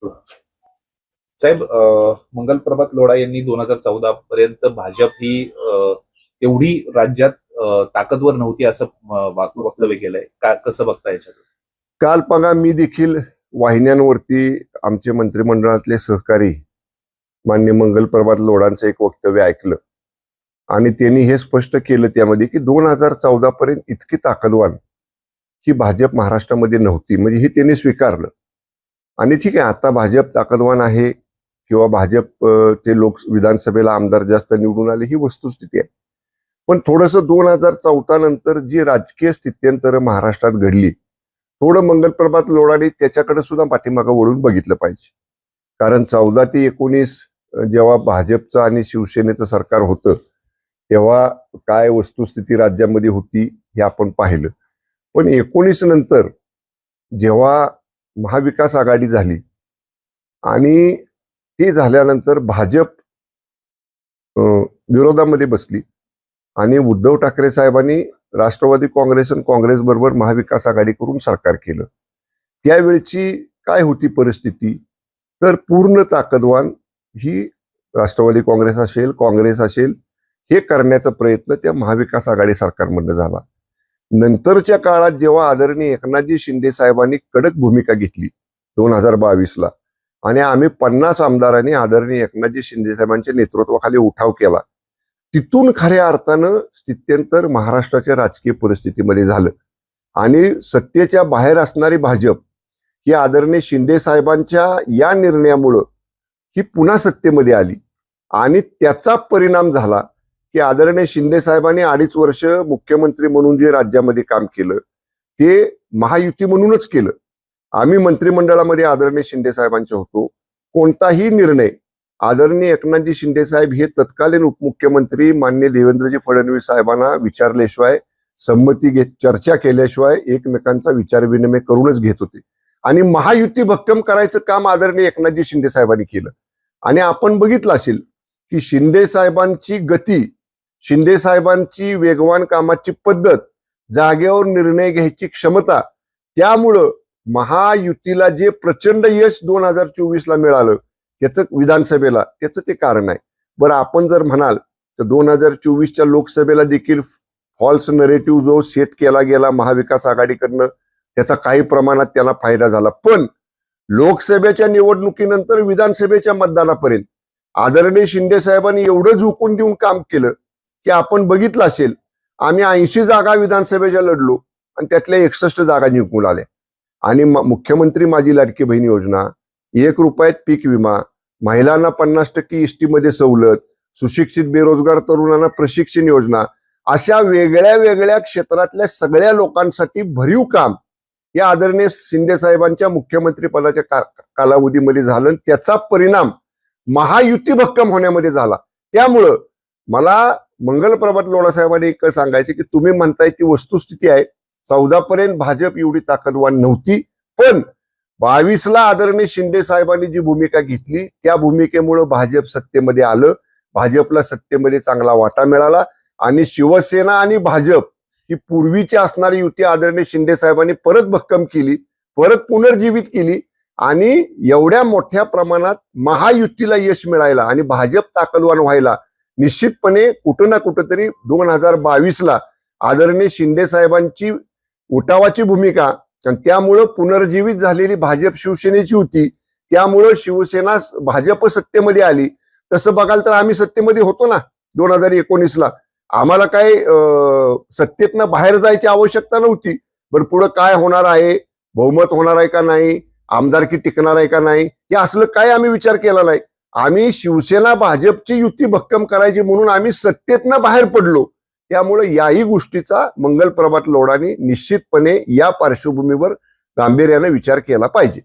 साहेब, मंगलप्रभात लोढा यांनी 2014 पर्यंत भाजप ही तेवढी राज्यात ताकदवर नव्हती असं वक्तव्य केलंय. कसं बघता याच्यात? काल बघा मी देखील वाहिन्यांवरती आमचे मंत्रिमंडळातले सहकारी माननीय मंगलप्रभात लोढांचं एक वक्तव्य ऐकलं आणि त्यांनी हे स्पष्ट केलं त्यामध्ये की 2014 पर्यंत इतकी ताकदवान ही भाजप महाराष्ट्रामध्ये नव्हती, म्हणजे हे त्यांनी स्वीकारलं. आणि ठीक आहे, आता भाजप ताकदवान आहे किंवा भाजपचे लोक विधानसभेला आमदार जास्त निवडून आले ही वस्तुस्थिती आहे. पण थोडंसं 2014 नंतर जी राजकीय स्थित्यंतर महाराष्ट्रात घडली, थोडं मंगलप्रभात लोढांनी त्याच्याकडे सुद्धा पाठीमागं वळून बघितलं पाहिजे. कारण 14 ते 19 जेव्हा भाजपचं आणि शिवसेनेचं सरकार होतं तेव्हा काय वस्तुस्थिती राज्यामध्ये होती हे आपण पाहिलं. पण 19 नंतर जेव्हा महाविकास आघाडी झाली आणि ते झाल्यानंतर भाजप विरोधामध्ये बसली आणि उद्धव ठाकरे साहेबांनी राष्ट्रवादी काँग्रेस आणि काँग्रेस बरोबर महाविकास आघाडी करून सरकार केलं. त्यावेळची काय होती परिस्थिती, तर पूर्ण ताकदवान ही राष्ट्रवादी काँग्रेस असेल हे करण्याचा प्रयत्न त्या महाविकास आघाडी सरकारमधनं झाला. नंतरच्या काळात जेव्हा आदरणीय एकनाथजी शिंदे साहेबांनी कडक भूमिका घेतली 2022ला आणि आम्ही 50 आमदारांनी आदरणीय एकनाथजी शिंदे साहेबांच्या नेतृत्वाखाली उठाव केला, तिथून खऱ्या अर्थानं स्थित्यंतर महाराष्ट्राच्या राजकीय परिस्थितीमध्ये झालं. आणि सत्तेच्या बाहेर असणारी भाजप ही आदरणीय शिंदे साहेबांच्या या निर्णयामुळं ही पुन्हा सत्तेमध्ये आली आणि त्याचा परिणाम झाला की आदरणीय शिंदे साहेबांनी 2.5 वर्ष मुख्यमंत्री म्हणून जे राज्यामध्ये काम केलं ते महायुती म्हणूनच केलं. आम्ही मंत्रिमंडळामध्ये आदरणीय शिंदे साहेबांचे होतो. कोणताही निर्णय आदरणीय एकनाथजी शिंदे साहेब हे तत्कालीन उपमुख्यमंत्री माननीय देवेंद्रजी फडणवीस साहेबांना विचारल्याशिवाय, संमती घेत, चर्चा केल्याशिवाय एकमेकांचा विचारविनिमय करूनच घेत होते. आणि महायुती भक्कम करायचं काम आदरणीय एकनाथजी शिंदे साहेबांनी केलं. आणि आपण बघितलं असेल की शिंदे साहेबांची गती, शिंदे साहेबांची वेगवान कामाची पद्धत, जागेवर निर्णय घ्यायची क्षमता, त्यामुळं महायुतीला जे प्रचंड यश 2024ला मिळालं त्याचं विधानसभेला, त्याचं ते कारण आहे. बरं, आपण जर म्हणाल तर 2024च्या लोकसभेला देखील फॉल्स नरेटिव्ह जो सेट केला गेला महाविकास आघाडीकडनं त्याचा काही प्रमाणात त्याला फायदा झाला. पण लोकसभेच्या निवडणुकीनंतर विधानसभेच्या मतदानापर्यंत आदरणीय शिंदे साहेबांनी एवढं झुकून देऊन काम केलं की आपण बघितलं असेल, आम्ही 80 जागा विधानसभेच्या लढलो आणि त्यातल्या 61 जागा निवडून आल्या. आणि मुख्यमंत्री माझी लाडकी बहीण योजना, 1 रुपयात पीक विमा, महिलांना 50% एसटी मध्ये सवलत, सुशिक्षित बेरोजगार तरुणांना प्रशिक्षण योजना, अशा वेगळ्या वेगळ्या क्षेत्रातल्या सगळ्या लोकांसाठी भरीव काम या आदरणीय शिंदे साहेबांच्या मुख्यमंत्री पदाच्या कालावधीमध्ये झालं. त्याचा परिणाम महायुती भक्कम होण्यामध्ये झाला. त्यामुळं मला मंगलप्रभात लोढा साहेबांनी एक सांगायचे की तुम्ही म्हणताय ती वस्तुस्थिती आहे, 14 पर्यंत भाजप एवढी ताकदवान नव्हती, पण 22ला आदरणीय शिंदे साहेबांनी जी भूमिका घेतली त्या भूमिकेमुळे भाजप सत्तेमध्ये आलं, भाजपला सत्तेमध्ये चांगला वाटा मिळाला. आणि शिवसेना आणि भाजप ही पूर्वीची असणारी युती आदरणीय शिंदे साहेबांनी परत भक्कम केली, परत पुनर्जीवित केली आणि एवढ्या मोठ्या प्रमाणात महायुतीला यश मिळायला आणि भाजप ताकदवान व्हायला निश्चितपणे कुठं ना कुठंतरी 2022ला आदरणीय शिंदे साहेबांची उठावाची भूमिका आणि त्यामुळं पुनर्जीवित झालेली भाजप शिवसेनेची होती, त्यामुळं शिवसेना भाजप सत्तेमध्ये आली. तसं बघाल तर आम्ही सत्तेमध्ये होतो ना 2019ला, आम्हाला काय सत्तेतनं बाहेर जायची आवश्यकता नव्हती. बरं, पुढं काय होणार आहे, बहुमत होणार आहे का नाही, आमदारकी टिकणार आहे का नाही, हे असलं काय आम्ही विचार केला नाही. आम्ही शिवसेना भाजपची युती भक्कम करायची म्हणून आम्ही सत्तेतनं बाहेर पडलो. त्यामुळे याही गोष्टीचा मंगलप्रभात लोढांनी निश्चितपणे या पार्श्वभूमीवर गांभीर्याने विचार केला पाहिजे.